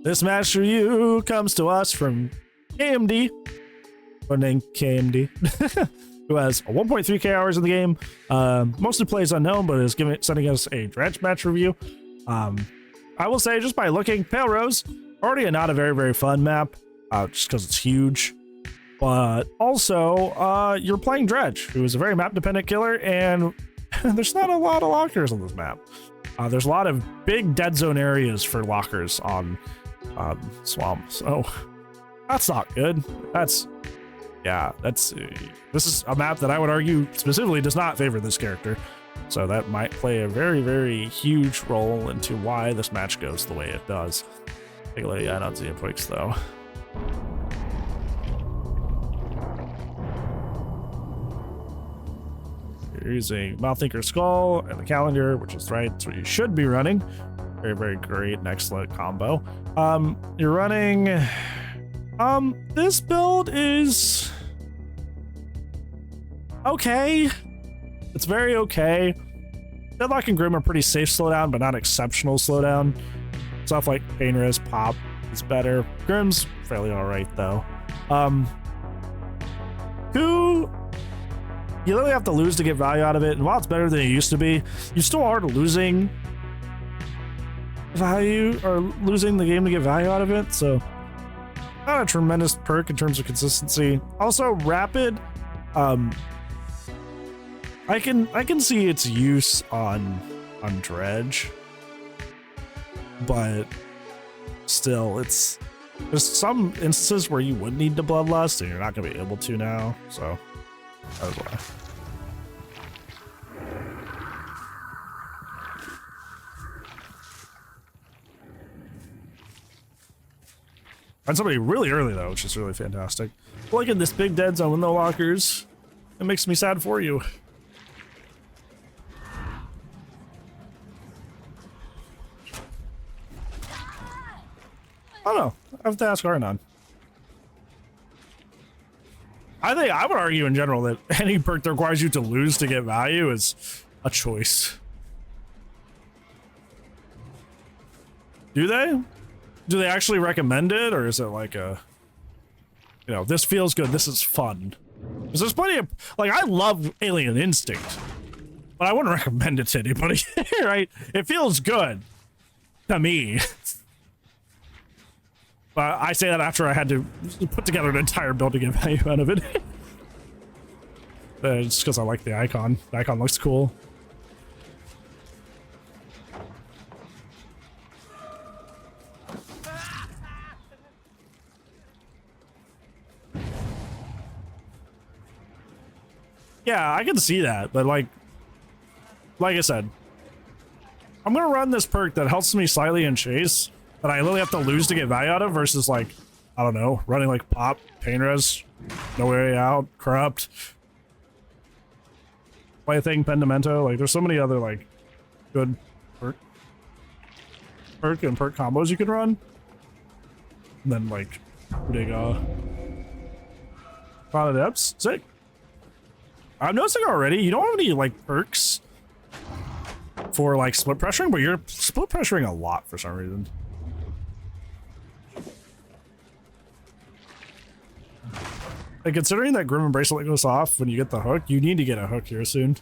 This match review comes to us from KMD, or named KMD, who has 1.3k hours in the game. Mostly plays unknown, but is sending us a Dredge match review. I will say, just by looking, Pale Rose, already not a very, very fun map, just because it's huge. But also, you're playing Dredge, who is a very map-dependent killer, and there's not a lot of lockers on this map. There's a lot of big dead zone areas for lockers on Swamp, so that's not good. This is a map that I would argue specifically does not favor this character. So that might play a very, very huge role into why this match goes the way it does. Take a look at on Xenopoix though. You're using Mouththinker Skull and the Calendar, which is right, that's what you should be running. Very, very great and excellent combo. You're running, this build is okay. It's very okay. Deadlock and Grim are pretty safe slowdown, but not exceptional slowdown. Stuff like Pain Res, Pop is better. Grim's fairly alright though. You literally have to lose to get value out of it, and while it's better than it used to be, you still are losing value, or losing the game to get value out of it, so not a tremendous perk in terms of consistency. Also, Rapid, I can see its use on Dredge, but still, there's some instances where you would need to Bloodlust, and you're not going to be able to now, so that's why. Find somebody really early though, which is really fantastic. Look at this big dead zone with no lockers. It makes me sad for you. I don't know. I have to ask Arnon. I think I would argue in general that any perk that requires you to lose to get value is a choice. Do they? Do they actually recommend it, or is it like a, you know, this feels good, this is fun? Because there's plenty of, like, I love Alien Instinct, but I wouldn't recommend it to anybody, right? It feels good to me. But I say that after I had to put together an entire build to get value out of it. Just because I like the icon. The icon looks cool. Yeah, I can see that, but like I said, I'm gonna run this perk that helps me slightly in chase, that I literally have to lose to get value out of, versus like, I don't know, running like Pop, Pain Res, No Way Out, Corrupt, Plaything, Pendamento. Like, there's so many other like good perk and perk combos you could run. And then like big Cloud of Depths, sick. I'm noticing already, you don't have any like perks for like split pressuring, but you're split pressuring a lot for some reason. And considering that Grim and Bracelet goes off when you get the hook, you need to get a hook here soon.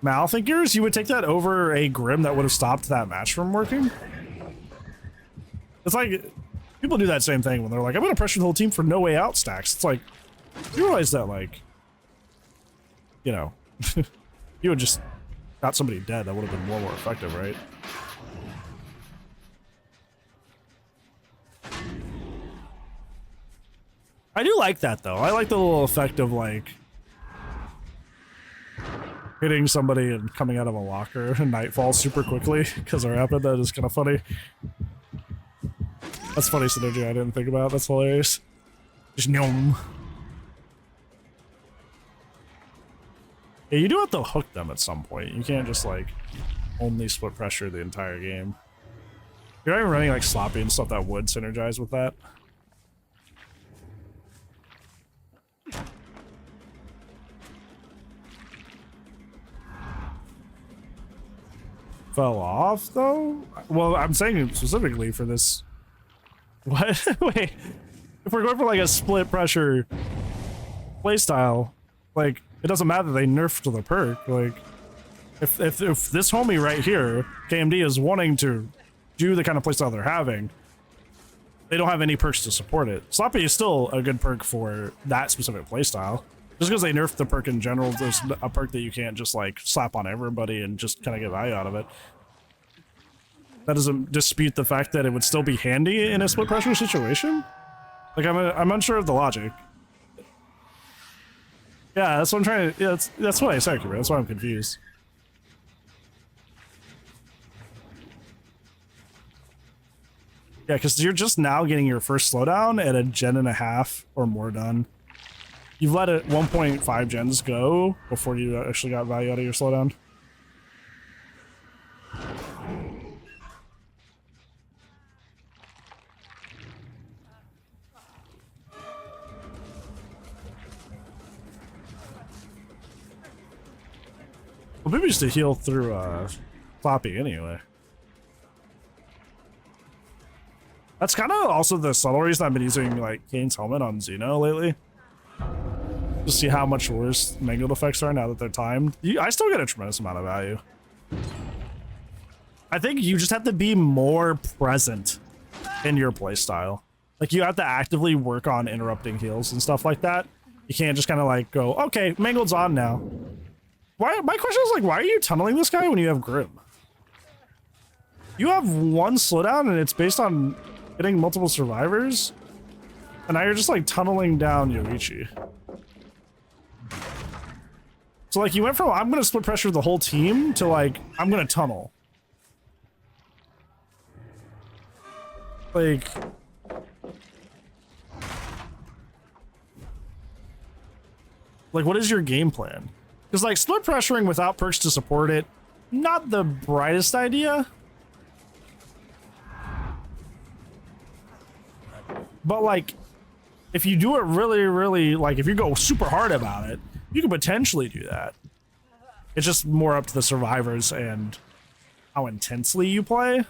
Malthinkers, you would take that over a Grim that would have stopped that match from working? It's like, people do that same thing when they're like, I'm gonna pressure the whole team for No Way Out stacks. It's like, you realize that, like, you know, you would just got somebody dead, that would have been more effective, right? I do like that though. I like the little effect of like hitting somebody and coming out of a locker and Nightfall super quickly because of Rapid. That is kind of funny. That's funny synergy I didn't think about. That's hilarious. Just gnome. Yeah, you do have to hook them at some point. You can't just like only split pressure the entire game. You're not even running like sloppy and stuff that would synergize with that. fell off though. Well, I'm saying specifically for this. What? Wait, if we're going for like a split pressure playstyle, like it doesn't matter that they nerfed the perk. Like if this homie right here, KMD, is wanting to do the kind of playstyle they're having, they don't have any perks to support it. Sloppy is still a good perk for that specific playstyle. Just because they nerfed the perk in general, there's a perk that you can't just like slap on everybody and just kind of get value out of it. That doesn't dispute the fact that it would still be handy in a split pressure situation. Like I'm unsure of the logic. Yeah, that's what I'm trying to. Yeah, that's what I said, bro. That's why I'm confused. Yeah, because you're just now getting your first slowdown at a gen and a half or more done. You've let it 1.5 gens go before you actually got value out of your slowdown. Well, maybe just to heal through Floppy anyway. That's kind of also the subtle reason I've been using like Kane's helmet on Xeno lately. To see how much worse mangled effects are now that they're timed. I still get a tremendous amount of value. I think you just have to be more present in your playstyle. Like you have to actively work on interrupting heals and stuff like that. You can't just kind of like go, okay, mangled's on now. Why? My question is like, why are you tunneling this guy when you have Grim? You have one slowdown and it's based on getting multiple survivors, and now you're just like tunneling down Yoichi. So like you went from I'm gonna split pressure the whole team to like I'm gonna tunnel. Like what is your game plan? Because like split pressuring without perks to support it, not the brightest idea. But like, if you do it really, like if you go super hard about it, you can potentially do that. It's just more up to the survivors and how intensely you play,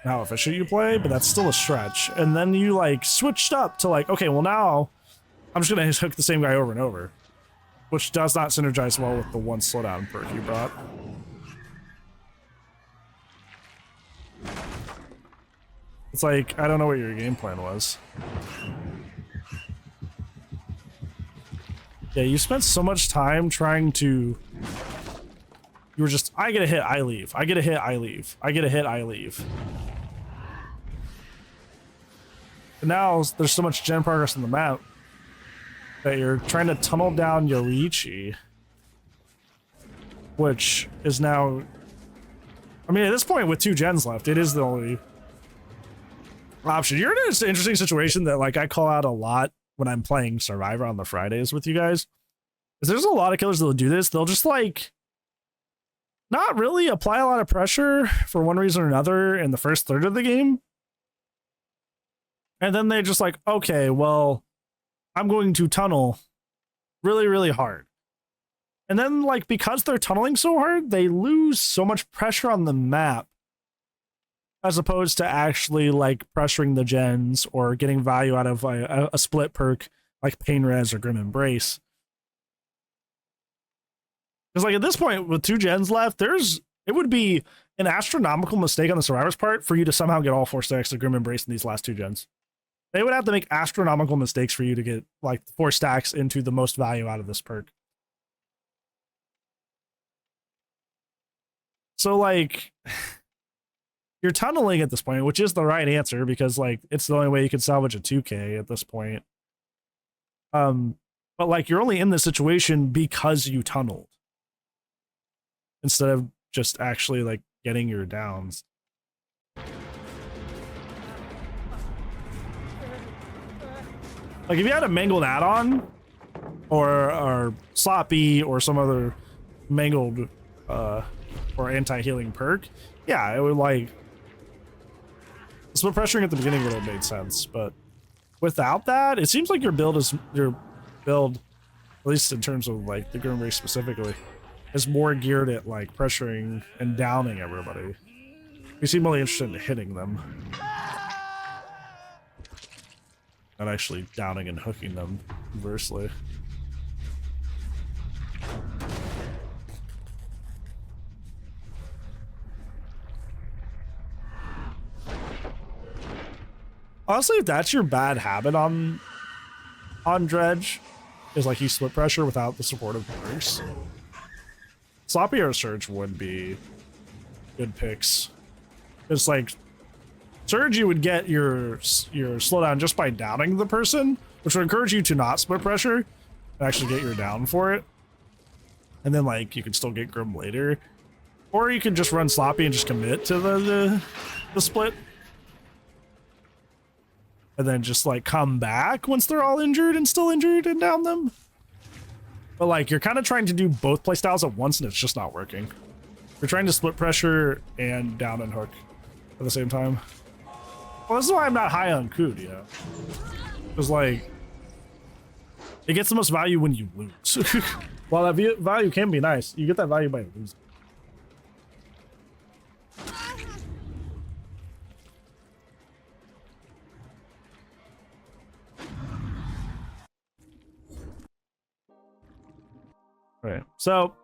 how efficient you play, but that's still a stretch. And then you like switched up to like, okay, well now I'm just gonna hook the same guy over and over, which does not synergize well with the one slowdown perk you brought. It's like, I don't know what your game plan was. Yeah, you spent so much time trying to... You were just, I get a hit, I leave. I get a hit, I leave. I get a hit, I leave. And now there's so much gen progress on the map that you're trying to tunnel down Yoichi, which is now... I mean, at this point, with 2 gens left, it is the only option. You're in an interesting situation that like I call out a lot when I'm playing Survivor on the Fridays with you guys. Because there's a lot of killers that'll do this. They'll just like not really apply a lot of pressure for one reason or another in the first third of the game. And then they just like, okay, well, I'm going to tunnel really hard. And then like because they're tunneling so hard, they lose so much pressure on the map, as opposed to actually like pressuring the gens or getting value out of a split perk like Pain Res or Grim Embrace. Because like at this point with 2 gens left, it would be an astronomical mistake on the survivor's part for you to somehow get all 4 stacks of Grim Embrace in these last 2 gens. They would have to make astronomical mistakes for you to get like 4 stacks into the most value out of this perk. So like... You're tunneling at this point, which is the right answer because like it's the only way you can salvage a 2K at this point. But like you're only in this situation because you tunneled instead of just actually like getting your downs. Like if you had a mangled add-on or sloppy or some other mangled or anti-healing perk, yeah, it would like split pressuring at the beginning would have made sense, but without that, it seems like your build, at least in terms of like the Grim Race specifically, is more geared at like pressuring and downing everybody. You seem really interested in hitting them, not actually downing and hooking them conversely. Honestly, if that's your bad habit on Dredge, is like you split pressure without the support of perks, Sloppy or Surge would be good picks. It's like Surge, you would get your slowdown just by downing the person, which would encourage you to not split pressure and actually get your down for it. And then like you can still get Grim later, or you can just run Sloppy and just commit to the split. And then just like come back once they're all injured and still injured and down them. But like you're kind of trying to do both playstyles at once and it's just not working. You're trying to split pressure and down and hook at the same time. Well, this is why I'm not high on Cood, you know? Because like it gets the most value when you lose. While that value can be nice, you get that value by losing. Right. So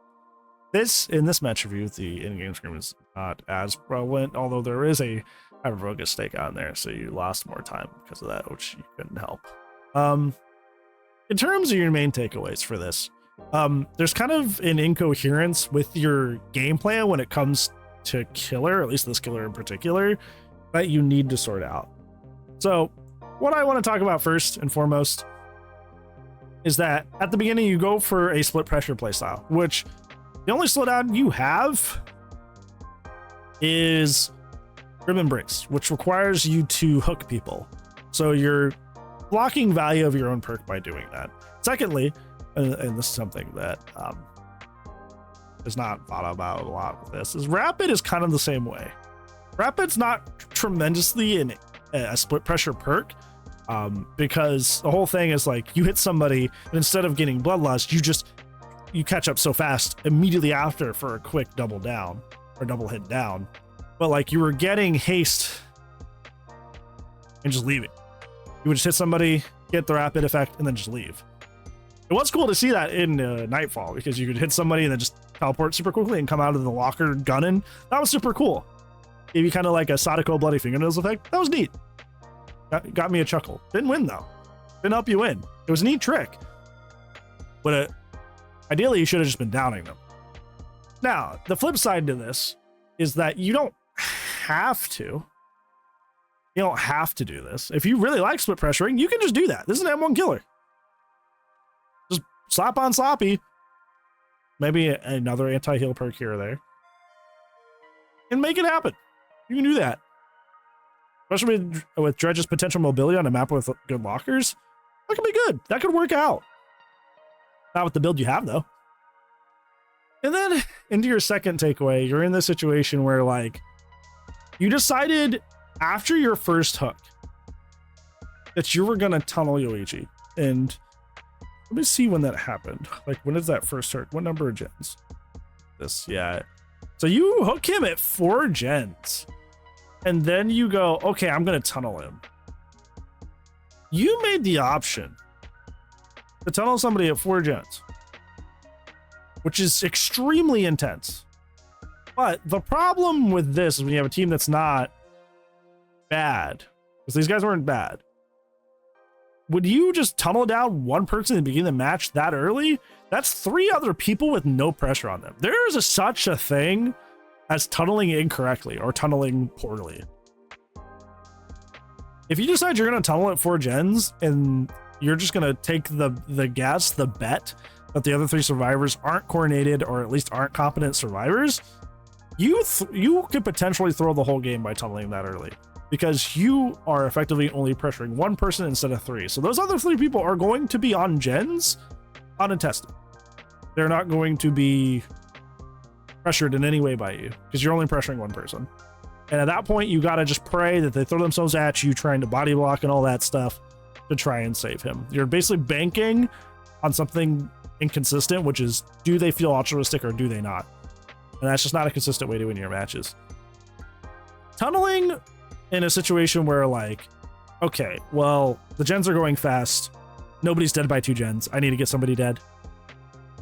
in this match review, the in-game scream is not as prevalent, although there is a hyper-focus stake on there, so you lost more time because of that, which you couldn't help. In terms of your main takeaways for this, there's kind of an incoherence with your game plan when it comes to killer, at least this killer in particular, that you need to sort out. So what I want to talk about first and foremost is that at the beginning you go for a split pressure playstyle, which the only slowdown you have is Grim Embrace, which requires you to hook people. So you're blocking value of your own perk by doing that. Secondly, and this is something that is not thought about a lot with this, is Rapid is kind of the same way. Rapid's not tremendously a split pressure perk, because the whole thing is like you hit somebody and instead of getting bloodlust, you catch up so fast immediately after for a quick double down or double hit down. But like you were getting haste and just leaving. You would just hit somebody, get the rapid effect, and then just leave. It was cool to see that in Nightfall, because you could hit somebody and then just teleport super quickly and come out of the locker gunning. That was super cool. Gave you kind of like a Sadako Bloody Fingernails effect. That was neat. Got me a chuckle. Didn't win though. Didn't help you win. It was a neat trick. But ideally you should have just been downing them. Now, the flip side to this is that you don't have to. You don't have to do this. If you really like split pressuring, you can just do that. This is an M1 killer. Just slap on Sloppy. Maybe another anti-heal perk here or there. And make it happen. You can do that. Especially with Dredge's potential mobility on a map with good lockers. That could be good. That could work out. Not with the build you have, though. And then into your second takeaway, you're in this situation where, like, you decided after your first hook that you were going to tunnel Yoichi. And let me see when that happened. Like, when is that first hook? What number of gens? This, yeah. So you hook him at 4 gens. And then you go, okay, I'm going to tunnel him. You made the option to tunnel somebody at 4 gens, which is extremely intense. But the problem with this is when you have a team that's not bad, because these guys weren't bad. Would you just tunnel down one person and begin the match that early? That's 3 other people with no pressure on them. There is such a thing as tunneling incorrectly or tunneling poorly. If you decide you're going to tunnel at 4 gens and you're just going to take the bet that the other 3 survivors aren't coordinated or at least aren't competent survivors, you could potentially throw the whole game by tunneling that early, because you are effectively only pressuring 1 person instead of 3. So those other 3 people are going to be on gens unattested. They're not going to be pressured in any way by you because you're only pressuring 1 person. And at that point, you got to just pray that they throw themselves at you, trying to body block and all that stuff to try and save him. You're basically banking on something inconsistent, which is, do they feel altruistic or do they not? And that's just not a consistent way to win your matches. Tunneling in a situation where like, okay, well, the gens are going fast. Nobody's dead by 2 gens. I need to get somebody dead.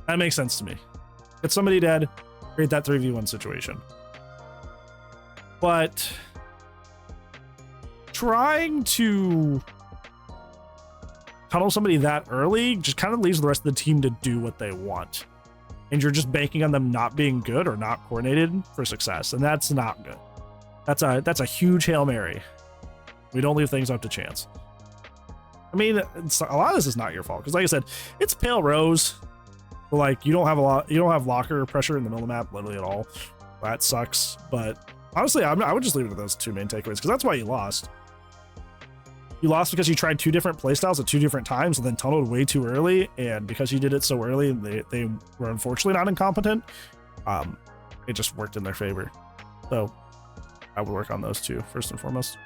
That makes sense to me. Get somebody dead, create that 3v1 situation. But trying to tunnel somebody that early just kind of leaves the rest of the team to do what they want. And you're just banking on them not being good or not coordinated for success. And that's not good. That's a huge Hail Mary. We don't leave things up to chance. I mean, a lot of this is not your fault. Because like I said, it's Pale Rose. But like, you don't have locker pressure in the middle of the map literally at all. That sucks. But honestly, I would just leave it with those 2 main takeaways. Because that's why you lost. You lost because you tried 2 different playstyles at 2 different times and then tunneled way too early. And because you did it so early, they were unfortunately not incompetent. It just worked in their favor. So I would work on those 2 first and foremost.